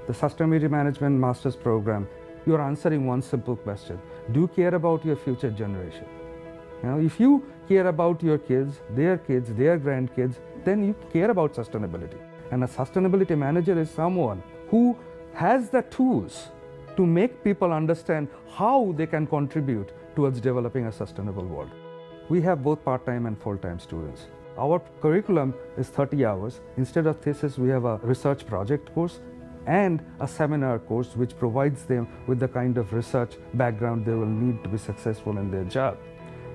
the Sustainability Management Master's Program, you're answering one simple question. Do you care about your future generation? If you care about your kids, their grandkids, then you care about sustainability. And a sustainability manager is someone who has the tools to make people understand how they can contribute towards developing a sustainable world. We have both part-time and full-time students. Our curriculum is 30 hours. Instead of thesis, we have a research project course and a seminar course which provides them with the kind of research background they will need to be successful in their job.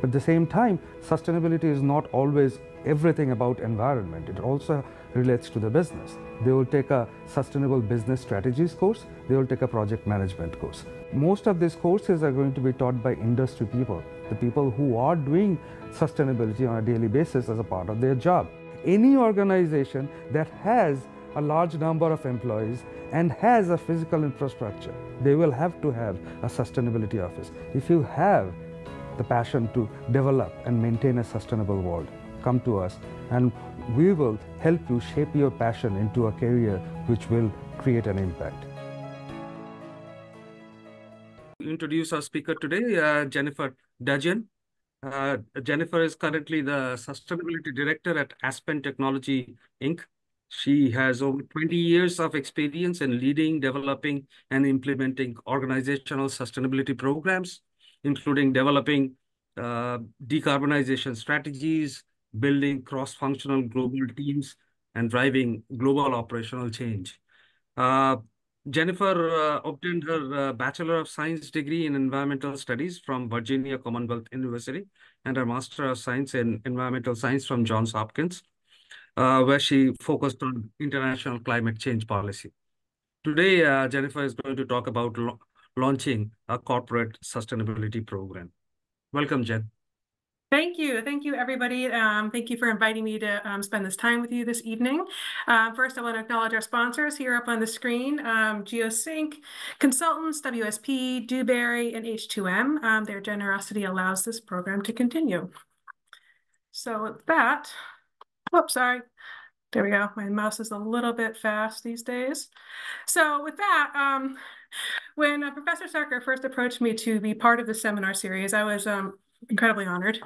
But at the same time, sustainability is not always everything about environment. It also relates to the business. They will take a sustainable business strategies course. They will take a project management course. Most of these courses are going to be taught by industry people, the people who are doing sustainability on a daily basis as a part of their job. Any organization that has a large number of employees and has a physical infrastructure, they will have to have a sustainability office. If you have the passion to develop and maintain a sustainable world, come to us and we will help you shape your passion into a career which will create an impact. Introduce our speaker today, Jennifer Dudgeon. Jennifer is currently the Sustainability Director at Aspen Technology, Inc. She has over 20 years of experience in leading, developing, and implementing organizational sustainability programs, including developing decarbonization strategies, building cross-functional global teams, and driving global operational change. Jennifer obtained her Bachelor of Science degree in Environmental Studies from Virginia Commonwealth University and her Master of Science in Environmental Science from Johns Hopkins, where she focused on international climate change policy. Today, Jennifer is going to talk about launching a corporate sustainability program. Welcome, Jen. Thank you, everybody. Thank you for inviting me to spend this time with you this evening. First, I want to acknowledge our sponsors here up on the screen, GeoSync, Consultants, WSP, Dewberry, and H2M. Their generosity allows this program to continue. So with that, whoops, sorry. There we go. My mouse is a little bit fast these days. So with that, when Professor Schaefer first approached me to be part of the seminar series, I was incredibly honored,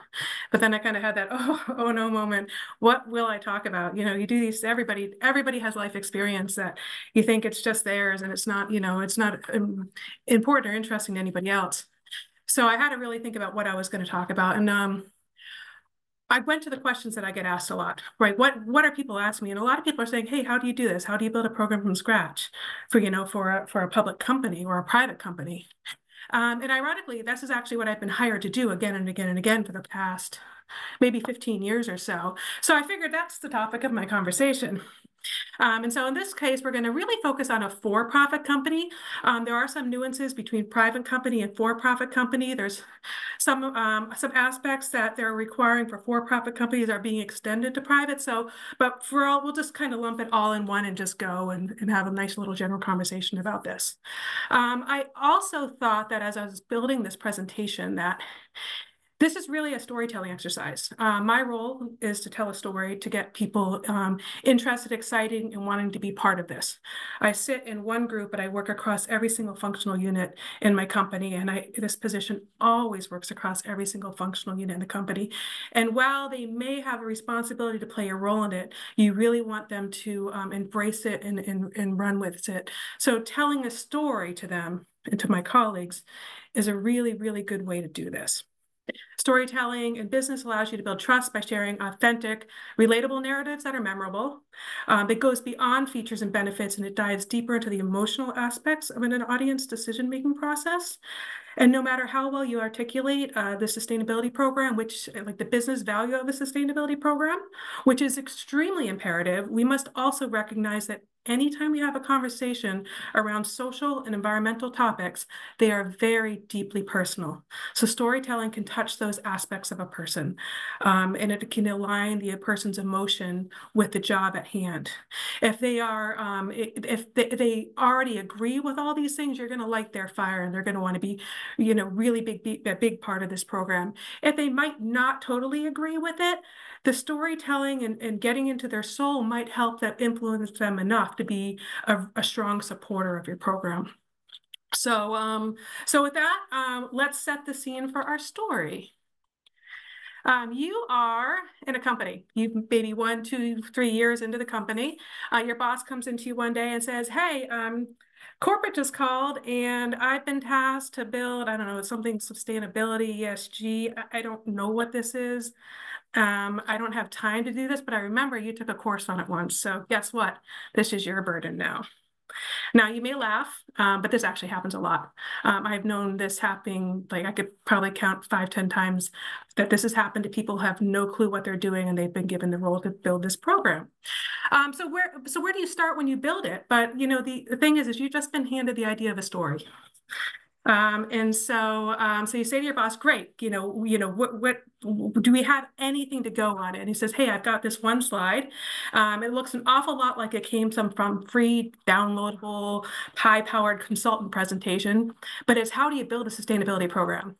but then I kind of had that oh no moment. What will I talk about? You do these. Everybody has life experience that you think it's just theirs, and it's not. It's not important or interesting to anybody else. So I had to really think about what I was going to talk about, and I went to the questions that I get asked a lot. Right? What are people asking me? And a lot of people are saying, "Hey, how do you do this? How do you build a program from scratch for for a public company or a private company?" And ironically, this is actually what I've been hired to do again and again and again for the past maybe 15 years or so. So I figured that's the topic of my conversation. And so in this case, we're going to really focus on a for-profit company. There are some nuances between private company and for-profit company. There's some aspects that they're requiring for-profit companies are being extended to private. But we'll just kind of lump it all in one and just go and have a nice little general conversation about this. I also thought that as I was building this presentation that this is really a storytelling exercise. My role is to tell a story to get people interested, excited, and wanting to be part of this. I sit in one group, but I work across every single functional unit in my company, and this position always works across every single functional unit in the company. And while they may have a responsibility to play a role in it, you really want them to embrace it and run with it. So telling a story to them and to my colleagues is a really, really good way to do this. Storytelling in business allows you to build trust by sharing authentic, relatable narratives that are memorable. It goes beyond features and benefits, and it dives deeper into the emotional aspects of an audience decision-making process. And no matter how well you articulate the sustainability program, like the business value of the sustainability program, which is extremely imperative, we must also recognize that anytime we have a conversation around social and environmental topics, they are very deeply personal. So storytelling can touch those those aspects of a person, and it can align the person's emotion with the job at hand. If they are, if they already agree with all these things, you're going to light their fire, and they're going to want to be, really a big part of this program. If they might not totally agree with it, the storytelling and getting into their soul might help that influence them enough to be a strong supporter of your program. So with that, let's set the scene for our story. You are in a company. You maybe 1, 2, 3 years into the company. Your boss comes into you one day and says, "Hey, corporate just called, and I've been tasked to build, I don't know, something sustainability, ESG. I don't know what this is. I don't have time to do this, but I remember you took a course on it once. So guess what? This is your burden now." Now, you may laugh, but this actually happens a lot. I've known this happening, like I could probably count 5, 10 times that this has happened to people who have no clue what they're doing, and they've been given the role to build this program. So where do you start when you build it? But the thing is you've just been handed the idea of a story. So you say to your boss, "Great, what do we have anything to go on it?" And he says, "Hey, I've got this one slide. It looks an awful lot like it came from free, downloadable, high-powered consultant presentation, but it's how do you build a sustainability program?"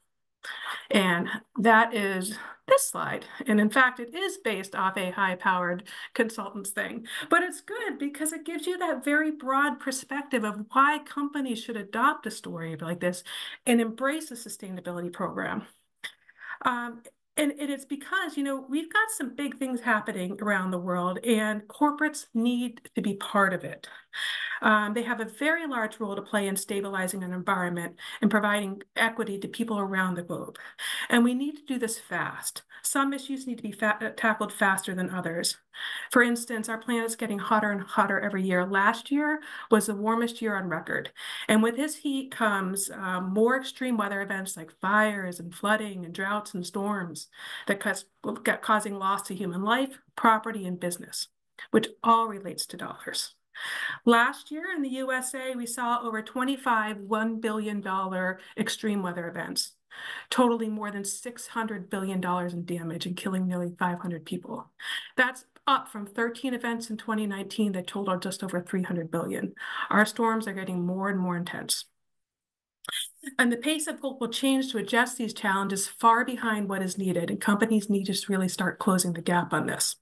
And that is this slide. And in fact, it is based off a high-powered consultants thing. But it's good because it gives you that very broad perspective of why companies should adopt a story like this and embrace a sustainability program. And it's because, we've got some big things happening around the world, and corporates need to be part of it. They have a very large role to play in stabilizing an environment and providing equity to people around the globe. And we need to do this fast. Some issues need to be tackled faster than others. For instance, our planet's getting hotter and hotter every year. Last year was the warmest year on record. And with this heat comes more extreme weather events like fires and flooding and droughts and storms that causing loss to human life, property, and business, which all relates to dollars. Last year in the USA, we saw over 25 $1 billion extreme weather events, totaling more than $600 billion in damage and killing nearly 500 people. That's up from 13 events in 2019 that totaled just over 300 billion. Our storms are getting more and more intense. And the pace of global change to adjust these challenges far behind what is needed, and companies need to really start closing the gap on this.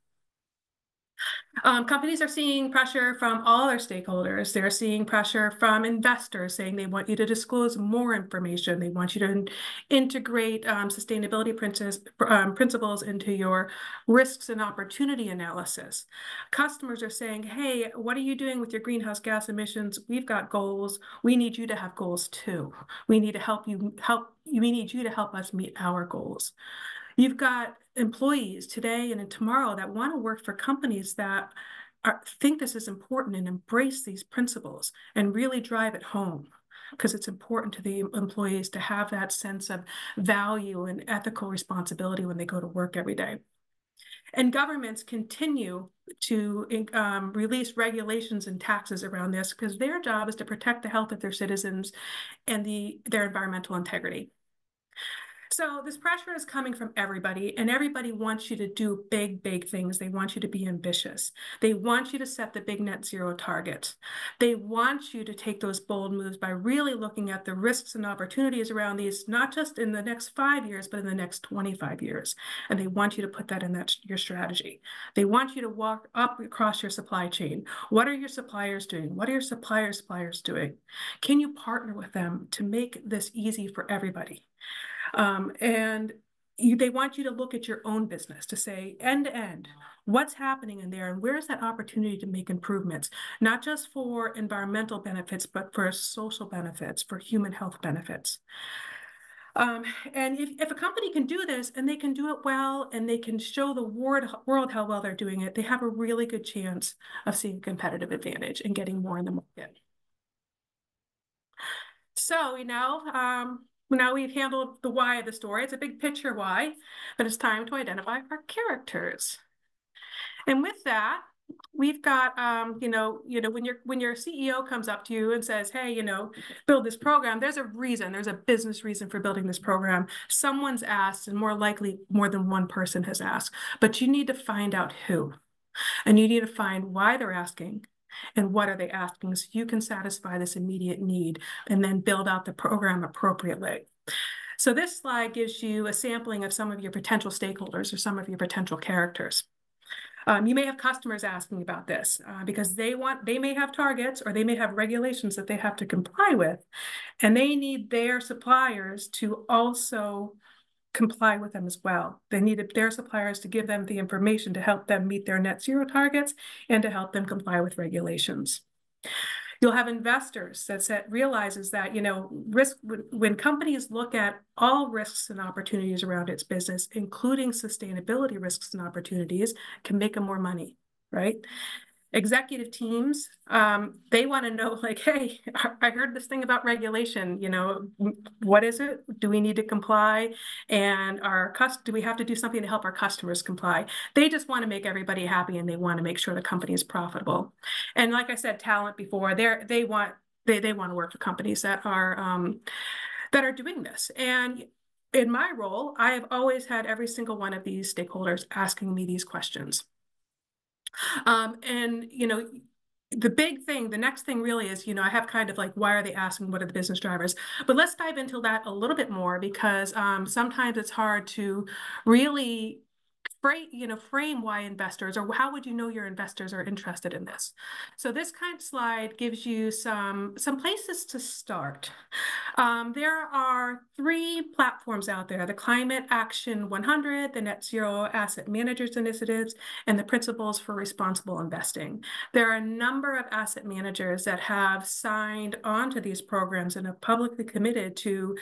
Companies are seeing pressure from all their stakeholders. They're seeing pressure from investors saying they want you to disclose more information. They want you to integrate sustainability principles into your risks and opportunity analysis. Customers are saying, "Hey, what are you doing with your greenhouse gas emissions? We've got goals. We need you to have goals too. We need to we need you to help us meet our goals." You've got employees today and tomorrow that want to work for companies that think this is important and embrace these principles and really drive it home, because it's important to the employees to have that sense of value and ethical responsibility when they go to work every day. And governments continue to release regulations and taxes around this because their job is to protect the health of their citizens and their environmental integrity. So this pressure is coming from everybody, and everybody wants you to do big, big things. They want you to be ambitious. They want you to set the big net zero targets. They want you to take those bold moves by really looking at the risks and opportunities around these, not just in the next 5 years, but in the next 25 years. And they want you to put that in your strategy. They want you to walk up across your supply chain. What are your suppliers doing? What are your suppliers' doing? Can you partner with them to make this easy for everybody? They want you to look at your own business to say end to end, what's happening in there and where's that opportunity to make improvements, not just for environmental benefits, but for social benefits, for human health benefits. And if a company can do this and they can do it well and they can show the world how well they're doing it, they have a really good chance of seeing competitive advantage and getting more in the market. So, now we've handled the why of the story. It's a big picture why, but it's time to identify our characters. And with that, we've got, when your CEO comes up to you and says, hey, build this program, there's a reason, there's a business reason for building this program. Someone's asked, and more likely more than one person has asked, but you need to find out who, and you need to find why they're asking and what are they asking so you can satisfy this immediate need and then build out the program appropriately. So this slide gives you a sampling of some of your potential stakeholders or some of your potential characters. You may have customers asking about this because they may have targets or they may have regulations that they have to comply with, and they need their suppliers to also comply with them as well. They need their suppliers to give them the information to help them meet their net zero targets and to help them comply with regulations. You'll have investors that realizes that, risk, when companies look at all risks and opportunities around its business, including sustainability risks and opportunities, can make them more money, right? Executive teams, they want to know, like, hey, I heard this thing about regulation, what is it? Do we need to comply? And do we have to do something to help our customers comply? They just want to make everybody happy and they want to make sure the company is profitable. And like I said, talent before, they want to work for companies that are doing this. And in my role, I have always had every single one of these stakeholders asking me these questions. The next thing really is, I have kind of like, why are they asking? What are the business drivers? But let's dive into that a little bit more because sometimes it's hard to really frame why investors, or how would you know your investors are interested in this? So this kind of slide gives you some places to start. There are 3 platforms out there: the Climate Action 100, the Net Zero Asset Managers Initiatives, and the Principles for Responsible Investing. There are a number of asset managers that have signed on to these programs and have publicly committed to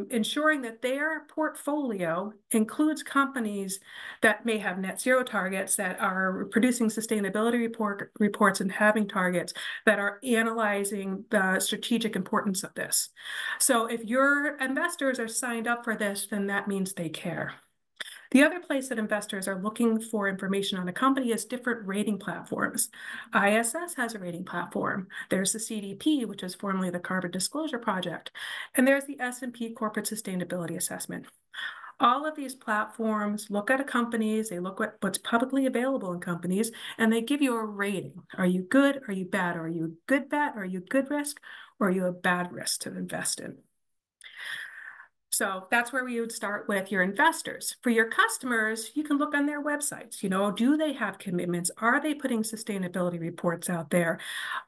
ensuring that their portfolio includes companies that may have net zero targets, that are producing sustainability reports and having targets, that are analyzing the strategic importance of this. So if your investors are signed up for this, then that means they care. The other place that investors are looking for information on a company is different rating platforms. ISS has a rating platform. There's the CDP, which is formerly the Carbon Disclosure Project, and there's the S&P Corporate Sustainability Assessment. All of these platforms look at companies, they look at what's publicly available in companies, and they give you a rating. Are you good? Are you bad? Are you a good bet? Are you a good risk? Or are you a bad risk to invest in? So that's where we would start with your investors. For your customers, you can look on their websites. Do they have commitments? Are they putting sustainability reports out there?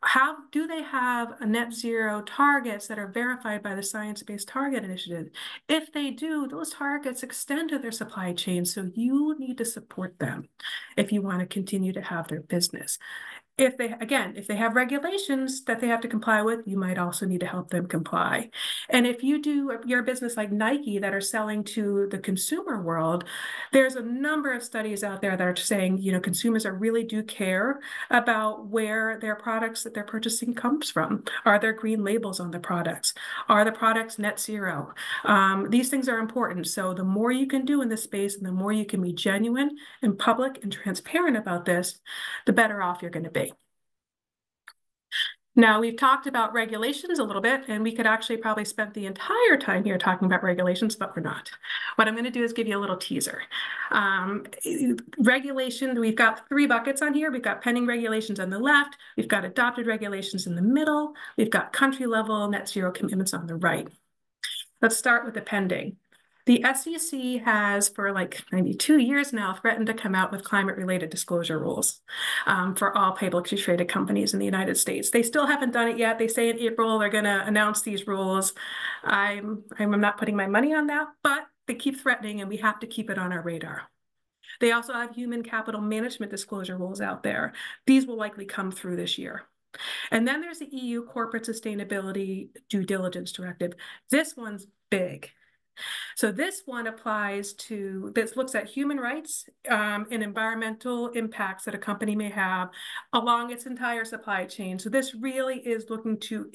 How do they have a net zero targets that are verified by the Science Based Target Initiative? If they do, those targets extend to their supply chain, so you need to support them if you want to continue to have their business. If they have regulations that they have to comply with, you might also need to help them comply. And if you do your business like Nike that are selling to the consumer world, there's a number of studies out there that are saying, consumers really do care about where their products that they're purchasing comes from. Are there green labels on the products? Are the products net zero? These things are important. So the more you can do in this space and the more you can be genuine and public and transparent about this, the better off you're going to be. Now, we've talked about regulations a little bit, and we could actually probably spend the entire time here talking about regulations, but we're not. What I'm going to do is give you a little teaser. Regulation, we've got 3 buckets on here. We've got pending regulations on the left. We've got adopted regulations in the middle. We've got country level net zero commitments on the right. Let's start with the pending. The SEC has, for like maybe 2 years now, threatened to come out with climate-related disclosure rules for all publicly traded companies in the United States. They still haven't done it yet. They say in April they're going to announce these rules. I'm not putting my money on that, but they keep threatening, and we have to keep it on our radar. They also have human capital management disclosure rules out there. These will likely come through this year. And then there's the EU Corporate Sustainability Due Diligence Directive. This one's big. So this one this looks at human rights and environmental impacts that a company may have along its entire supply chain. So this really is looking to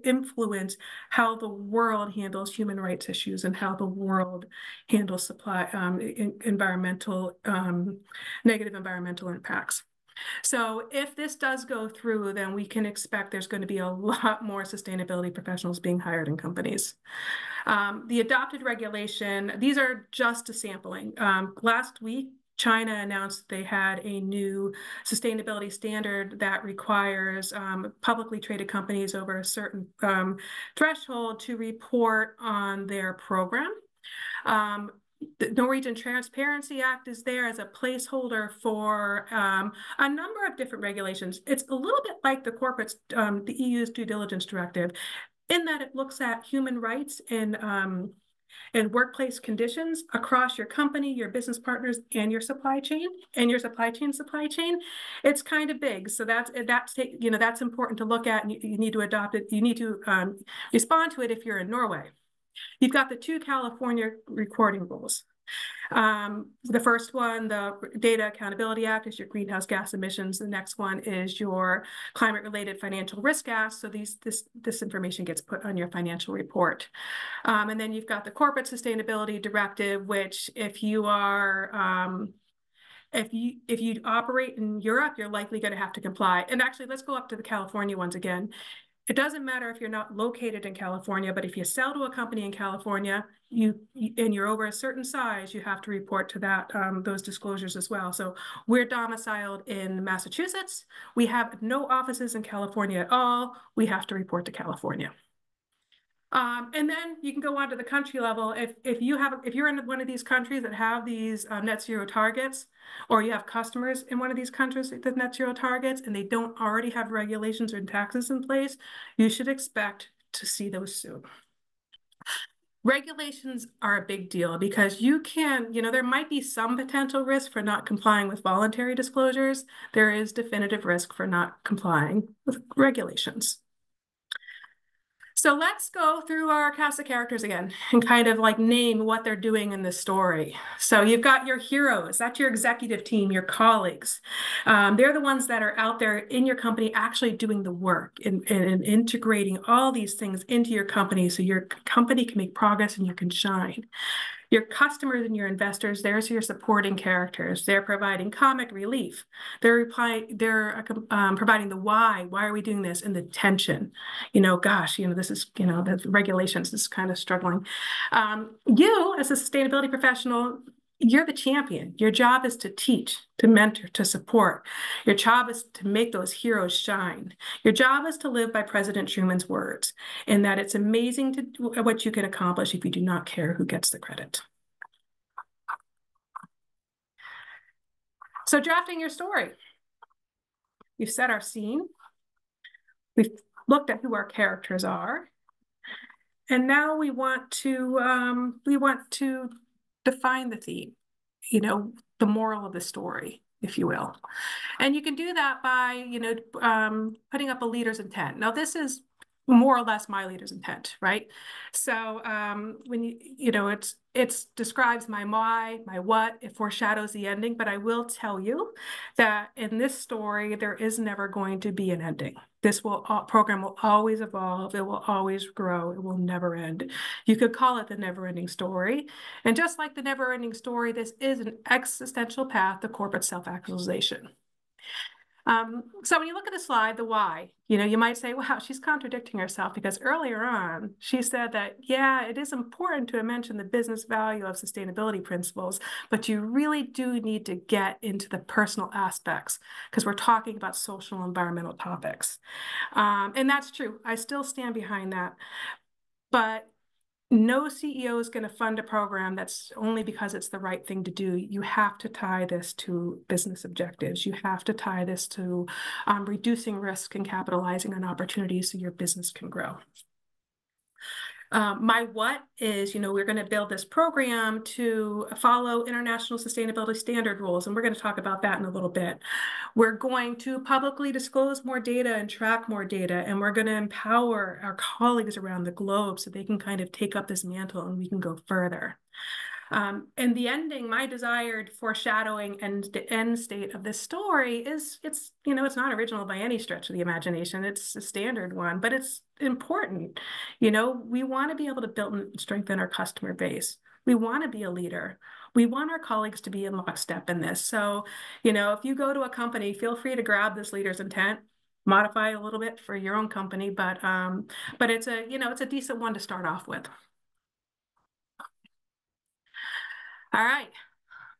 influence how the world handles human rights issues and how the world handles negative environmental impacts. So if this does go through, then we can expect there's going to be a lot more sustainability professionals being hired in companies. The adopted regulation, these are just a sampling. Last week, China announced they had a new sustainability standard that requires publicly traded companies over a certain threshold to report on their program. The Norwegian Transparency Act is there as a placeholder for a number of different regulations. It's a little bit like the corporates, the EU's due diligence directive, in that it looks at human rights and workplace conditions across your company, your business partners, and your supply chain, supply chain. It's kind of big, so that's important to look at, and you need to adopt it. You need to respond to it if you're in Norway. You've got the 2 California recording rules. The first one, the Data Accountability Act, is your greenhouse gas emissions. The next one is your climate-related financial risk ask. So this information gets put on your financial report. And then you've got the Corporate Sustainability Directive, which if you are if you operate in Europe, you're likely going to have to comply. And actually, let's go up to the California ones again. It doesn't matter if you're not located in California, but if you sell to a company in California, and you're over a certain size, you have to report to that those disclosures as well. So we're domiciled in Massachusetts. We have no offices in California at all. We have to report to California. And then you can go on to the country level. If you're in one of these countries that have these net zero targets, or you have customers in one of these countries with net zero targets, and they don't already have regulations or taxes in place, you should expect to see those soon. Regulations are a big deal because there might be some potential risk for not complying with voluntary disclosures. There is definitive risk for not complying with regulations. So let's go through our cast of characters again and kind of like name what they're doing in this story. So you've got your heroes, that's your executive team, your colleagues. They're the ones that are out there in your company actually doing the work and integrating all these things into your company so your company can make progress and you can shine. Your customers and your investors, there's your supporting characters. They're providing comic relief. They're providing the why. Why are we doing this? And the tension. This is, the regulations is kind of struggling. You, as a sustainability professional, you're the champion. Your job is to teach, to mentor, to support. Your job is to make those heroes shine. Your job is to live by President Truman's words, and that it's amazing what you can accomplish if you do not care who gets the credit. So drafting your story. We've set our scene. We've looked at who our characters are. And now we want to define the theme, the moral of the story, if you will. And you can do that by, putting up a leader's intent. Now, this is more or less my leader's intent, right? So when it describes my why, my what, it foreshadows the ending, but I will tell you that in this story, there is never going to be an ending. This program will always evolve. It will always grow. It will never end. You could call it the never-ending story. And just like the never-ending story, this is an existential path to corporate self-actualization. So when you look at the slide, the why, you might say, wow, she's contradicting herself, because earlier on, she said that, yeah, it is important to mention the business value of sustainability principles, but you really do need to get into the personal aspects because we're talking about social and environmental topics. And that's true. I still stand behind that. But no CEO is going to fund a program that's only because it's the right thing to do. You have to tie this to business objectives. You have to tie this to reducing risk and capitalizing on opportunities so your business can grow. My what is, we're going to build this program to follow international sustainability standard rules, and we're going to talk about that in a little bit. We're going to publicly disclose more data and track more data, and we're going to empower our colleagues around the globe so they can kind of take up this mantle and we can go further. And the ending, my desired foreshadowing and the end state of this story is, it's not original by any stretch of the imagination. It's a standard one, but it's important. We want to be able to build and strengthen our customer base. We want to be a leader. We want our colleagues to be in lockstep in this. So, if you go to a company, feel free to grab this leader's intent, modify it a little bit for your own company, but it's a decent one to start off with. All right,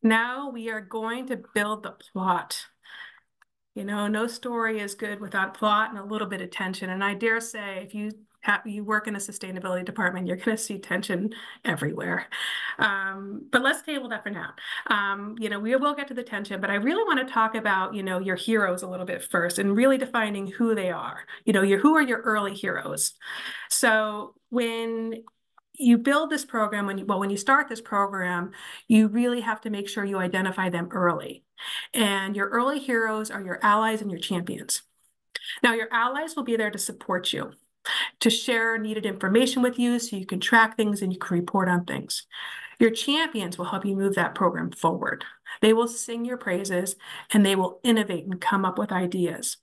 now we are going to build the plot. No story is good without plot and a little bit of tension. And I dare say, if you work in a sustainability department, you're going to see tension everywhere. But let's table that for now. We will get to the tension, but I really want to talk about, your heroes a little bit first and really defining who they are. Who are your early heroes? So when you build this program, when you start this program, you really have to make sure you identify them early. And your early heroes are your allies and your champions. Now, your allies will be there to support you, to share needed information with you so you can track things and you can report on things. Your champions will help you move that program forward. They will sing your praises and they will innovate and come up with ideas.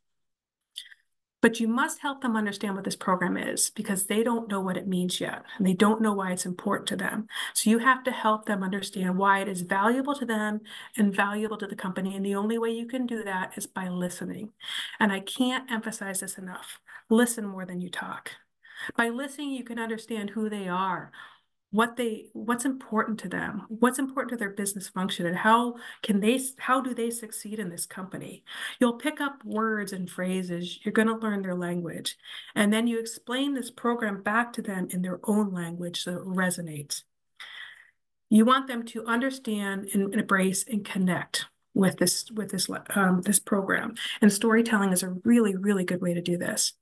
But you must help them understand what this program is because they don't know what it means yet, and they don't know why it's important to them. So you have to help them understand why it is valuable to them and valuable to the company. And the only way you can do that is by listening. And I can't emphasize this enough. Listen more than you talk. By listening, you can understand who they are, what's important to them, what's important to their business function, and how do they succeed in this company. You'll pick up words and phrases, you're going to learn their language, and then you explain this program back to them in their own language so it resonates. You want them to understand and embrace and connect with this program, and storytelling is a really, really good way to do this.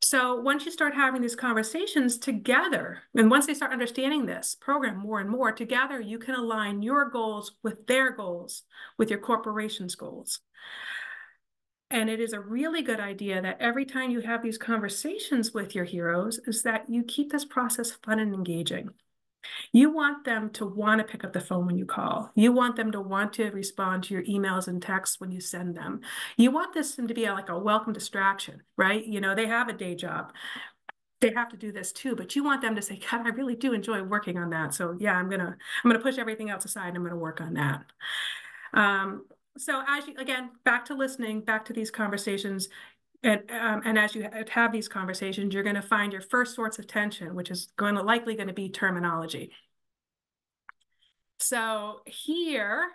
So once you start having these conversations together, and once they start understanding this program more and more, together you can align your goals with their goals, with your corporation's goals. And it is a really good idea that every time you have these conversations with your heroes is that you keep this process fun and engaging. You want them to want to pick up the phone when you call. You want them to want to respond to your emails and texts when you send them. You want this to be like a welcome distraction, right? They have a day job. They have to do this too, but you want them to say, God, I really do enjoy working on that. So yeah, I'm gonna push everything else aside and I'm gonna work on that. So again, back to listening, back to these conversations, and as you have these conversations, you're going to find your first source of tension, which is likely going to be terminology. So here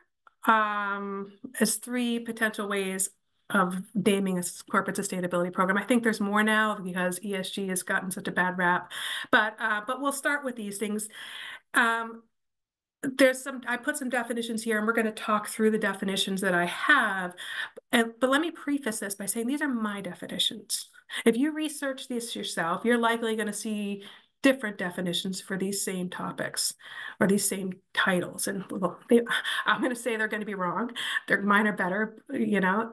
is 3 potential ways of naming a corporate sustainability program. I think there's more now because ESG has gotten such a bad rap, but we'll start with these things. I put some definitions here and we're going to talk through the definitions that I have. But let me preface this by saying these are my definitions. If you research this yourself, you're likely going to see different definitions for these same topics or these same titles. And I'm going to say they're going to be wrong. Mine are better,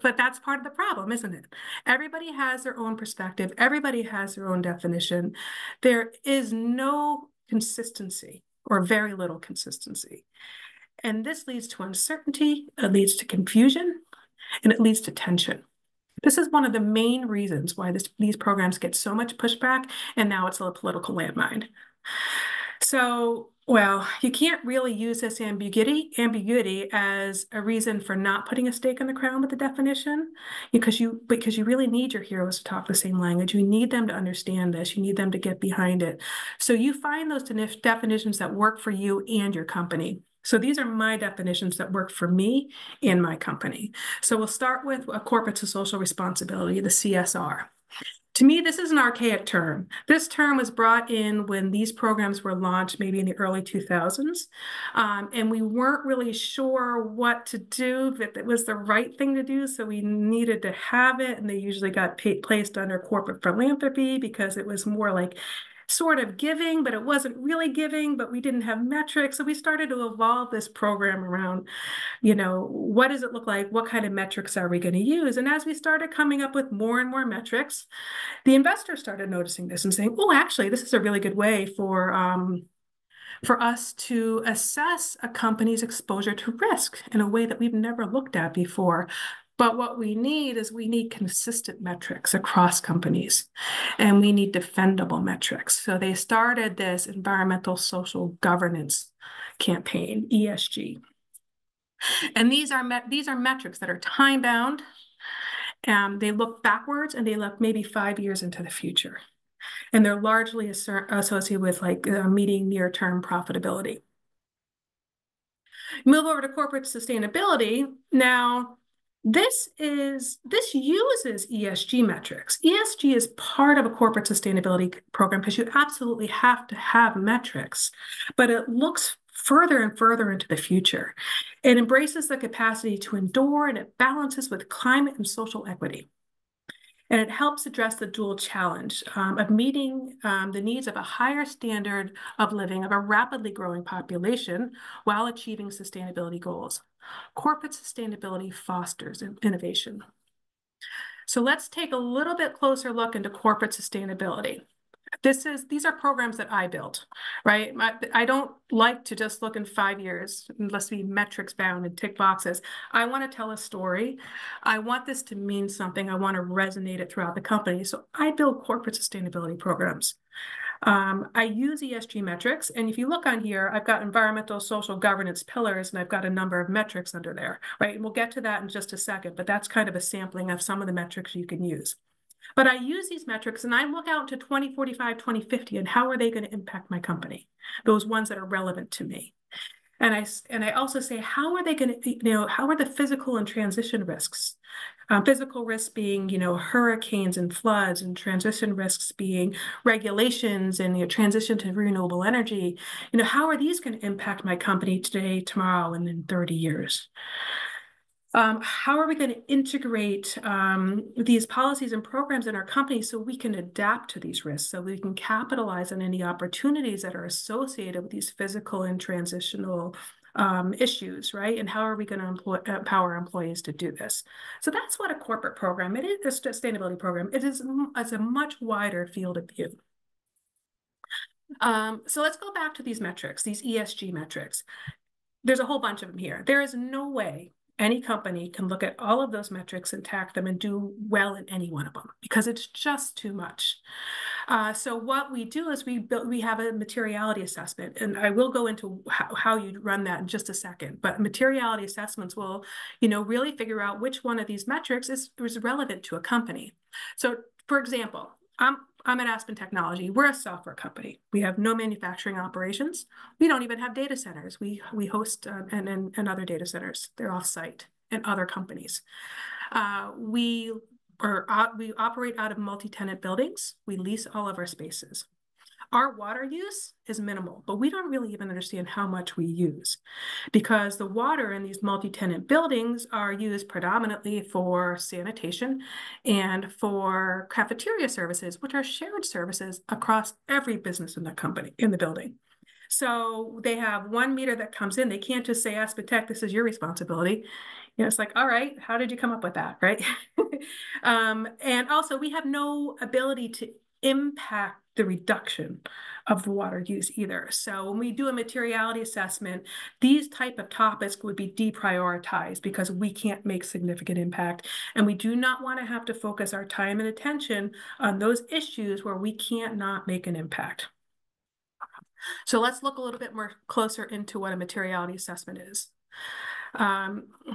but that's part of the problem, isn't it? Everybody has their own perspective. Everybody has their own definition. There is no consistency or very little consistency. And this leads to uncertainty, it leads to confusion, and it leads to tension. This is one of the main reasons why these programs get so much pushback, and now it's a political landmine. So, well, you can't really use this ambiguity as a reason for not putting a stake in the ground with the definition, because you really need your heroes to talk the same language. You need them to understand this. You need them to get behind it. So you find those definitions that work for you and your company. So these are my definitions that work for me and my company. So we'll start with a corporate social responsibility, the CSR. To me, this is an archaic term. This term was brought in when these programs were launched, maybe in the early 2000s, and we weren't really sure what to do, if it was the right thing to do, so we needed to have it, and they usually got placed under corporate philanthropy because it was more like sort of giving, but it wasn't really giving, but we didn't have metrics. So we started to evolve this program around, what does it look like? What kind of metrics are we going to use? And as we started coming up with more and more metrics, the investors started noticing this and saying, oh, actually, this is a really good way for us to assess a company's exposure to risk in a way that we've never looked at before. But what we need is we need consistent metrics across companies, and we need defendable metrics. So they started this environmental social governance campaign, ESG. And these are metrics that are time bound. They look backwards and they look maybe 5 years into the future. And they're largely associated with like meeting near-term profitability. Move over to corporate sustainability. Now, this uses ESG metrics. ESG is part of a corporate sustainability program because you absolutely have to have metrics, but it looks further and further into the future. It embraces the capacity to endure, and it balances with climate and social equity. And it helps address the dual challenge of meeting the needs of a higher standard of living of a rapidly growing population while achieving sustainability goals. Corporate sustainability fosters innovation. So let's take a little bit closer look into corporate sustainability. These are programs that I built, right? I don't like to just look in 5 years and let's be metrics bound and tick boxes. I want to tell a story. I want this to mean something. I want to resonate it throughout the company. So I build corporate sustainability programs. I use ESG metrics. And if you look on here, I've got environmental, social, governance pillars, and I've got a number of metrics under there, right? And we'll get to that in just a second, but that's kind of a sampling of some of the metrics you can use. But I use these metrics and I look out to 2045, 2050, and how are they going to impact my company? Those ones that are relevant to me. And I also say, how are they going to, how are the physical and transition risks? Physical risks being, hurricanes and floods, and transition risks being regulations and transition to renewable energy. How are these going to impact my company today, tomorrow, and in 30 years? How are we going to integrate these policies and programs in our company so we can adapt to these risks, so we can capitalize on any opportunities that are associated with these physical and transitional issues, right? And how are we going to empower employees to do this? So that's what a corporate program, it is a sustainability program. It is a much wider field of view. So let's go back to these metrics, these ESG metrics. There's a whole bunch of them here. There is no way any company can look at all of those metrics and tack them and do well in any one of them because it's just too much. So what we do is we have a materiality assessment, and I will go into how you run that in just a second. But materiality assessments will, really figure out which one of these metrics is relevant to a company. So, for example, I'm at Aspen Technology. We're a software company. We have no manufacturing operations. We don't even have data centers. We host and other data centers. They're off-site in other companies. We operate out of multi-tenant buildings. We lease all of our spaces. Our water use is minimal, but we don't really even understand how much we use because the water in these multi-tenant buildings are used predominantly for sanitation and for cafeteria services, which are shared services across every business in the company, in the building. So they have one meter that comes in. They can't just say, Aspen Tech, this is your responsibility. It's like, all right, how did you come up with that, right? And also, we have no ability to impact the reduction of water use either. So when we do a materiality assessment, these type of topics would be deprioritized because we can't make significant impact. And we do not want to have to focus our time and attention on those issues where we can't not make an impact. So let's look a little bit more closer into what a materiality assessment is.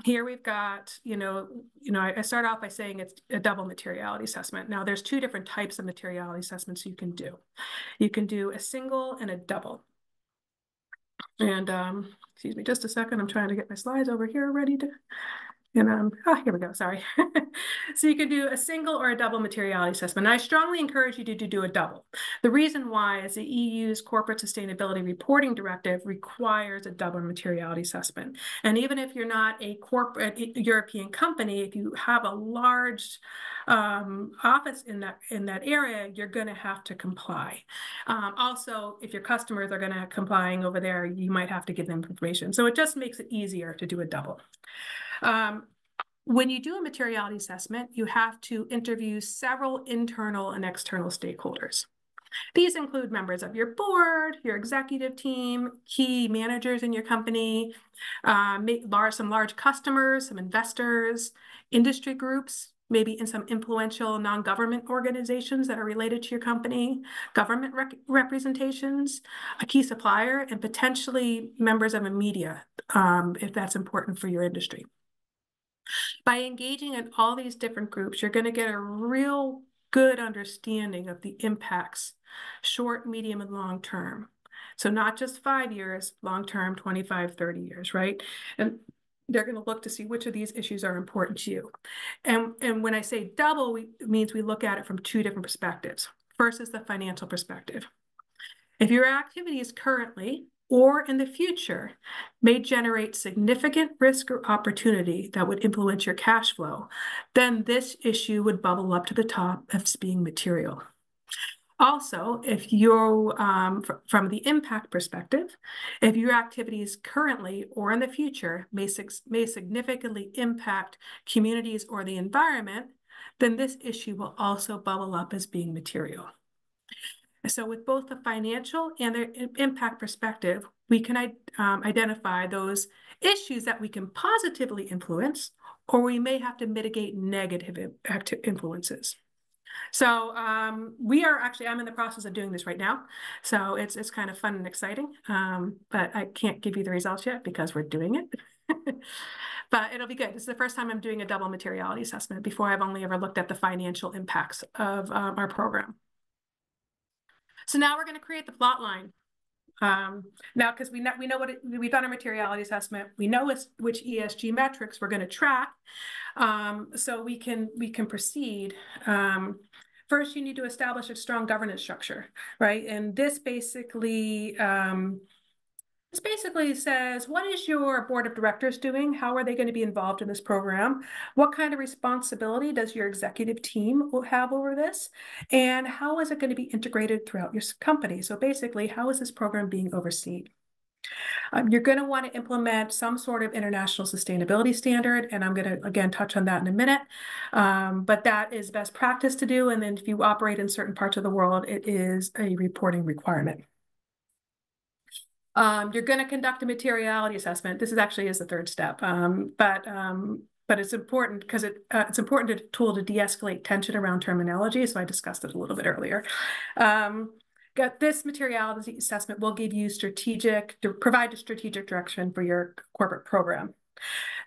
Here we've got, I start off by saying it's a double materiality assessment. Now there's two different types of materiality assessments you can do. You can do a single and a double. And excuse me, just a second. I'm trying to get my slides over here ready to, and here we go, sorry. So you can do a single or a double materiality assessment. And I strongly encourage you to do a double. The reason why is the EU's Corporate Sustainability Reporting Directive requires a double materiality assessment. And even if you're not a corporate European company, if you have a large office in that area, you're going to have to comply. Also, if your customers are going to complying over there, you might have to give them information. So it just makes it easier to do a double. When you do a materiality assessment, you have to interview several internal and external stakeholders. These include members of your board, your executive team, key managers in your company, some large customers, some investors, industry groups, maybe in some influential non-government organizations that are related to your company, government representations, a key supplier, and potentially members of the media, if that's important for your industry. By engaging in all these different groups, you're going to get a real good understanding of the impacts, short, medium, and long term. So not just 5 years, long term, 25, 30 years, right? And they're going to look to see which of these issues are important to you. And when I say double, it means we look at it from two different perspectives. First is the financial perspective. If your activities currently or in the future may generate significant risk or opportunity that would influence your cash flow, then this issue would bubble up to the top as being material. Also, if you're, from the impact perspective, if your activities currently or in the future may significantly impact communities or the environment, then this issue will also bubble up as being material. So with both the financial and the impact perspective, we can identify those issues that we can positively influence, or we may have to mitigate negative influences. So I'm in the process of doing this right now. So it's kind of fun and exciting, but I can't give you the results yet because we're doing it. But it'll be good. This is the first time I'm doing a double materiality assessment. Before, I've only ever looked at the financial impacts of our program. So now we're going to create the plot line. Now, because we've done a materiality assessment, we know which ESG metrics we're going to track, so we can proceed. First, you need to establish a strong governance structure, right? And this basically says, what is your board of directors doing? How are they going to be involved in this program? What kind of responsibility does your executive team have over this? And how is it going to be integrated throughout your company? So basically, how is this program being overseen? You're going to want to implement some sort of international sustainability standard, and I'm going to, again, touch on that in a minute. But that is best practice to do, and then if you operate in certain parts of the world, it is a reporting requirement. You're going to conduct a materiality assessment. This actually is the third step, but it's important because it's important tool to de-escalate tension around terminology. So I discussed it a little bit earlier. This materiality assessment will give you provide a strategic direction for your corporate program.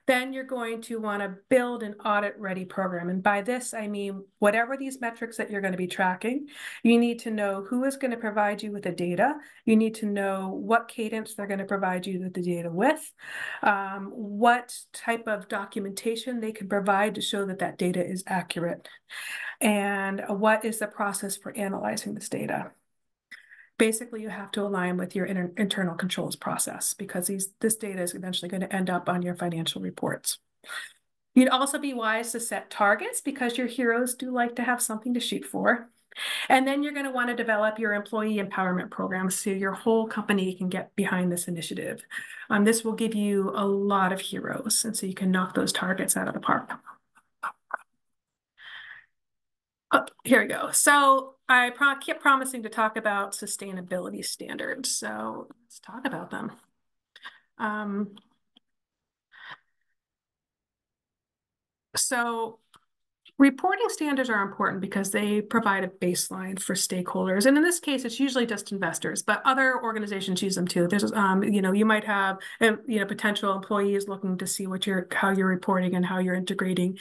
Then you're going to want to build an audit-ready program. And by this, I mean, whatever these metrics that you're going to be tracking, you need to know who is going to provide you with the data. You need to know what cadence they're going to provide you with the data with, what type of documentation they can provide to show that that data is accurate, and what is the process for analyzing this data. Basically, you have to align with your internal controls process because this data is eventually going to end up on your financial reports. You'd also be wise to set targets because your heroes do like to have something to shoot for. And then you're going to want to develop your employee empowerment program so your whole company can get behind this initiative. This will give you a lot of heroes, and so you can knock those targets out of the park. Oh, here we go. So I kept promising to talk about sustainability standards. So let's talk about them. So reporting standards are important because they provide a baseline for stakeholders. And in this case, it's usually just investors, but other organizations use them too. There's, you might have, potential employees looking to see how you're reporting and how you're integrating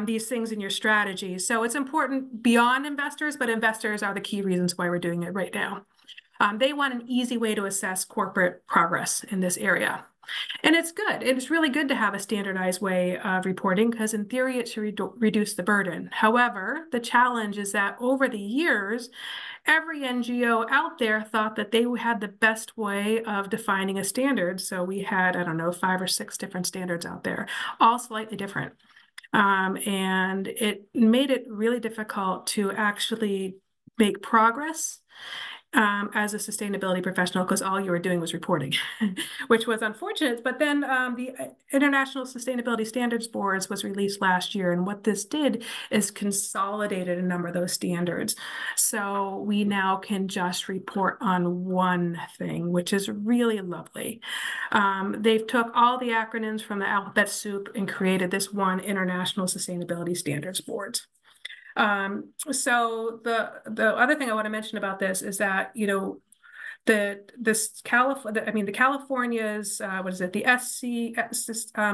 these things in your strategy. So it's important beyond investors, but investors are the key reasons why we're doing it right now. They want an easy way to assess corporate progress in this area. And it's good. It's really good to have a standardized way of reporting because in theory, it should reduce the burden. However, the challenge is that over the years, every NGO out there thought that they had the best way of defining a standard. So we had, 5 or 6 different standards out there, all slightly different. And it made it really difficult to actually make progress as a sustainability professional because all you were doing was reporting, which was unfortunate. But then the International Sustainability Standards Boards was released last year, and what this did is consolidated a number of those standards. So we now can just report on one thing, which is really lovely. They've took all the acronyms from the alphabet soup and created this one International Sustainability Standards Boards. So the other thing I want to mention about this is that, you know, the California's what is it, the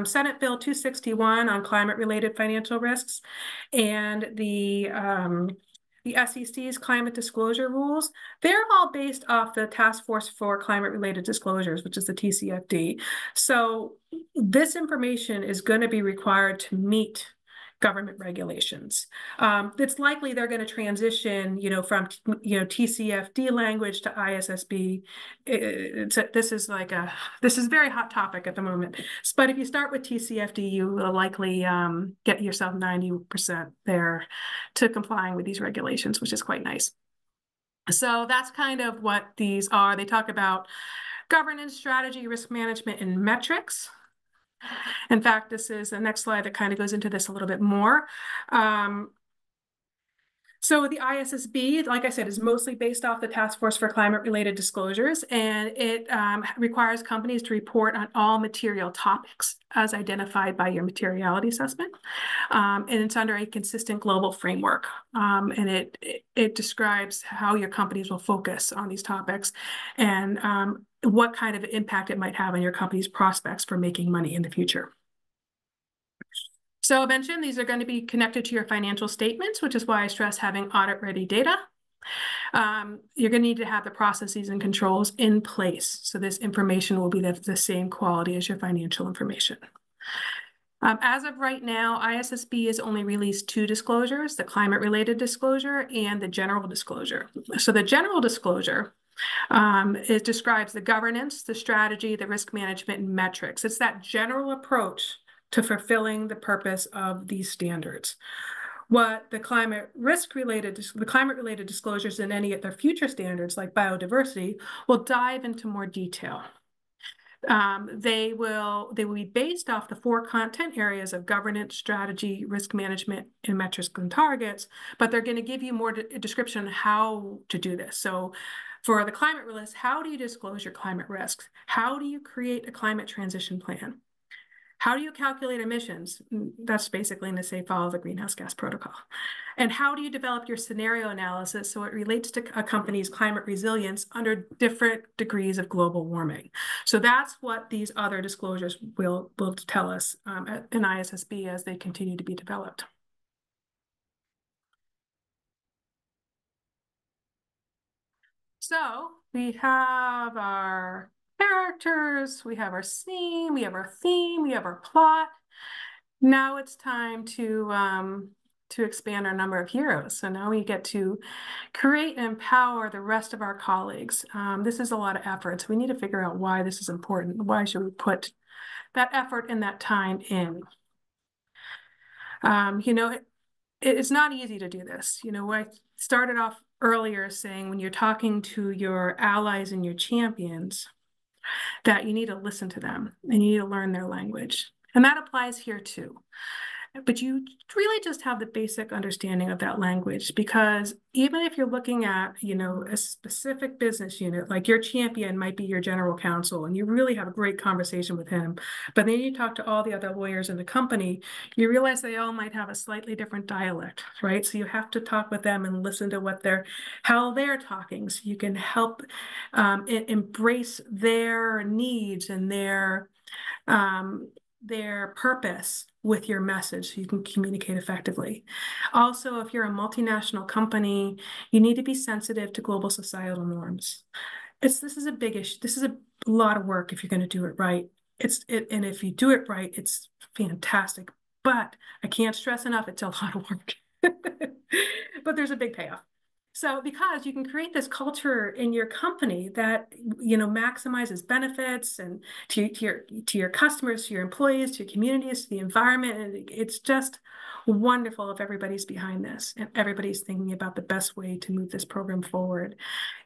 Senate Bill 261 on climate-related financial risks, and the SEC's climate disclosure rules, they're all based off the Task Force for Climate-Related Disclosures, which is the TCFD. So this information is going to be required to meet government regulations. It's likely they're going to transition, you know, from TCFD language to ISSB. This is a very hot topic at the moment. But if you start with TCFD, you will likely get yourself 90% there to complying with these regulations, which is quite nice. So that's kind of what these are. They talk about governance, strategy, risk management, and metrics. In fact, this is the next slide that kind of goes into this a little bit more. So the ISSB, like I said, is mostly based off the Task Force for Climate-Related Disclosures, and it requires companies to report on all material topics as identified by your materiality assessment. And it's under a consistent global framework. And it describes how your companies will focus on these topics and what kind of impact it might have on your company's prospects for making money in the future. So I mentioned these are going to be connected to your financial statements, which is why I stress having audit-ready data. You're going to need to have the processes and controls in place. So this information will be the same quality as your financial information. As of right now, ISSB has only released 2 disclosures, the climate-related disclosure and the general disclosure. So the general disclosure it describes the governance, the strategy, the risk management, and metrics. It's that general approach to fulfilling the purpose of these standards. What the climate-related disclosures and any of their future standards like biodiversity will dive into more detail. They will be based off the 4 content areas of governance, strategy, risk management, and metrics and targets, but they're going to give you more description on how to do this. So for the climate risk, how do you disclose your climate risks? How do you create a climate transition plan? How do you calculate emissions? That's basically to say follow the greenhouse gas protocol. And how do you develop your scenario analysis so it relates to a company's climate resilience under different degrees of global warming? So that's what these other disclosures will tell us in ISSB as they continue to be developed. So we have our characters, we have our scene, we have our theme, we have our plot. Now it's time to expand our number of heroes. So now we get to create and empower the rest of our colleagues. This is a lot of effort, so we need to figure out why this is important. Why should we put that effort and that time in? You know, it's not easy to do this. You know, I started off earlier saying when you're talking to your allies and your champions, that you need to listen to them and you need to learn their language. And that applies here too. But you really just have the basic understanding of that language, because even if you're looking at, you know, a specific business unit, like your champion might be your general counsel, and you really have a great conversation with him, but then you talk to all the other lawyers in the company, you realize they all might have a slightly different dialect, right? So you have to talk with them and listen to how they're talking, so you can help embrace their needs and their purpose with your message so you can communicate effectively. Also, if you're a multinational company, you need to be sensitive to global societal norms. This is a big issue. This is a lot of work if you're going to do it right. And if you do it right, it's fantastic. But I can't stress enough, it's a lot of work. But there's a big payoff. So because you can create this culture in your company that, maximizes benefits and to your customers, to your employees, to your communities, to the environment. And it's just wonderful if everybody's behind this and everybody's thinking about the best way to move this program forward.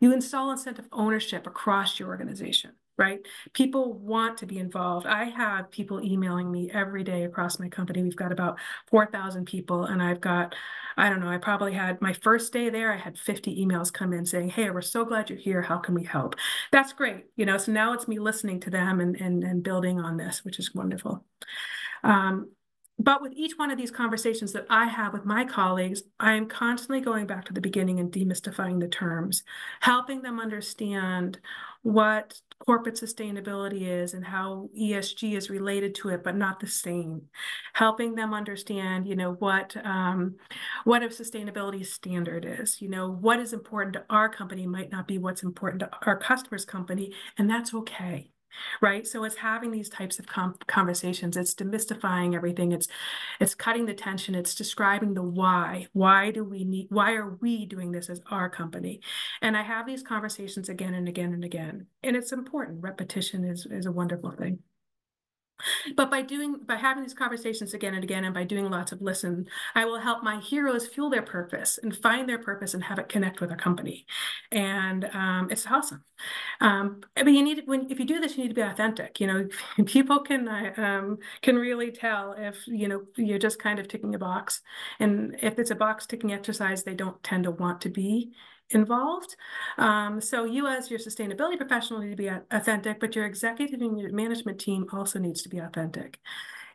You install incentive ownership across your organization, right? People want to be involved. I have people emailing me every day across my company. We've got about 4,000 people, and I've got, I don't know, I probably had my first day there, I had 50 emails come in saying, hey, we're so glad you're here. How can we help? That's great. So now it's me listening to them and building on this, which is wonderful. But with each one of these conversations that I have with my colleagues, I am constantly going back to the beginning and demystifying the terms, helping them understand what corporate sustainability is and how ESG is related to it, but not the same. Helping them understand, what a sustainability standard is. What is important to our company might not be what's important to our customer's company, and that's okay. Right. So it's having these types of conversations. It's demystifying everything. It's cutting the tension. It's describing the why. Why are we doing this as our company? And I have these conversations again and again and again. And it's important. Repetition is a wonderful thing. But by having these conversations again and again, and by doing lots of listen, I will help my heroes fuel their purpose and find their purpose and have it connect with our company. And it's awesome. But if you do this, you need to be authentic. People can really tell if you're just kind of ticking a box, and if it's a box ticking exercise, they don't tend to want to be involved. So you as your sustainability professional need to be authentic, but your executive and your management team also needs to be authentic.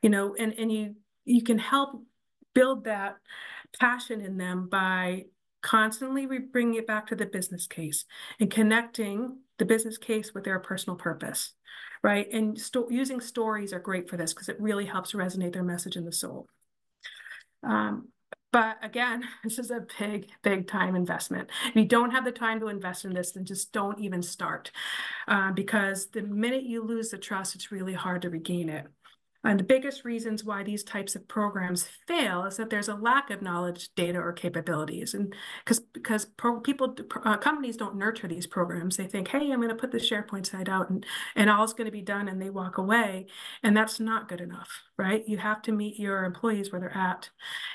And you can help build that passion in them by constantly bringing it back to the business case and connecting the business case with their personal purpose, right? And using stories are great for this because it really helps resonate their message in the soul. But again, this is a big, big time investment. If you don't have the time to invest in this, then just don't even start. Because the minute you lose the trust, it's really hard to regain it. And the biggest reasons why these types of programs fail is that there's a lack of knowledge, data, or capabilities. And because companies don't nurture these programs. They think, hey, I'm going to put the SharePoint site out and all's going to be done, and they walk away. And that's not good enough, right? You have to meet your employees where they're at,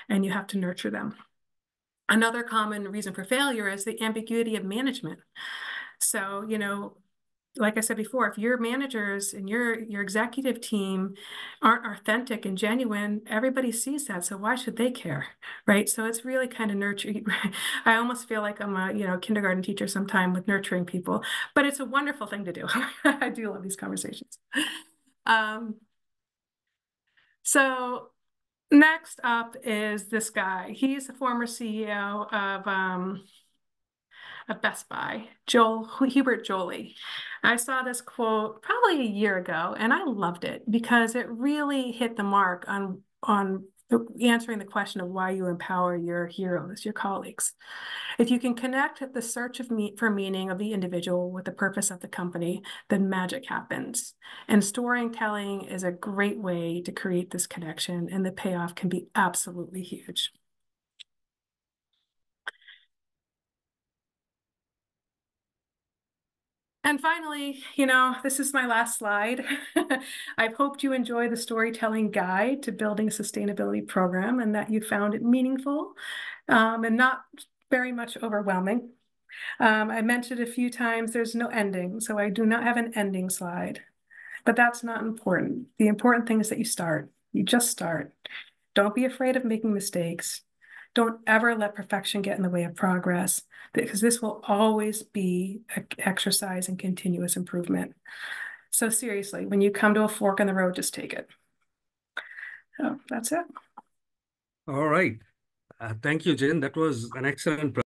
and you have to nurture them. Another common reason for failure is the ambiguity of management. So, like I said before, if your managers and your executive team aren't authentic and genuine, everybody sees that. So why should they care, right? So it's really kind of nurturing. I almost feel like I'm a kindergarten teacher sometime with nurturing people, but it's a wonderful thing to do. I do love these conversations. So next up is this guy. He's the former CEO of Best Buy, Hubert Joly. I saw this quote probably a year ago, and I loved it because it really hit the mark on answering the question of why you empower your heroes, your colleagues. If you can connect the search for meaning of the individual with the purpose of the company, then magic happens. And storytelling is a great way to create this connection, and the payoff can be absolutely huge. And finally, this is my last slide. I've hoped you enjoy the storytelling guide to building a sustainability program and that you found it meaningful and not very much overwhelming. I mentioned a few times there's no ending, so I do not have an ending slide, but that's not important. The important thing is that you start. You just start. Don't be afraid of making mistakes. Don't ever let perfection get in the way of progress, because this will always be an exercise in continuous improvement. So seriously, when you come to a fork in the road, just take it. So that's it. All right. Thank you, Jen. That was an excellent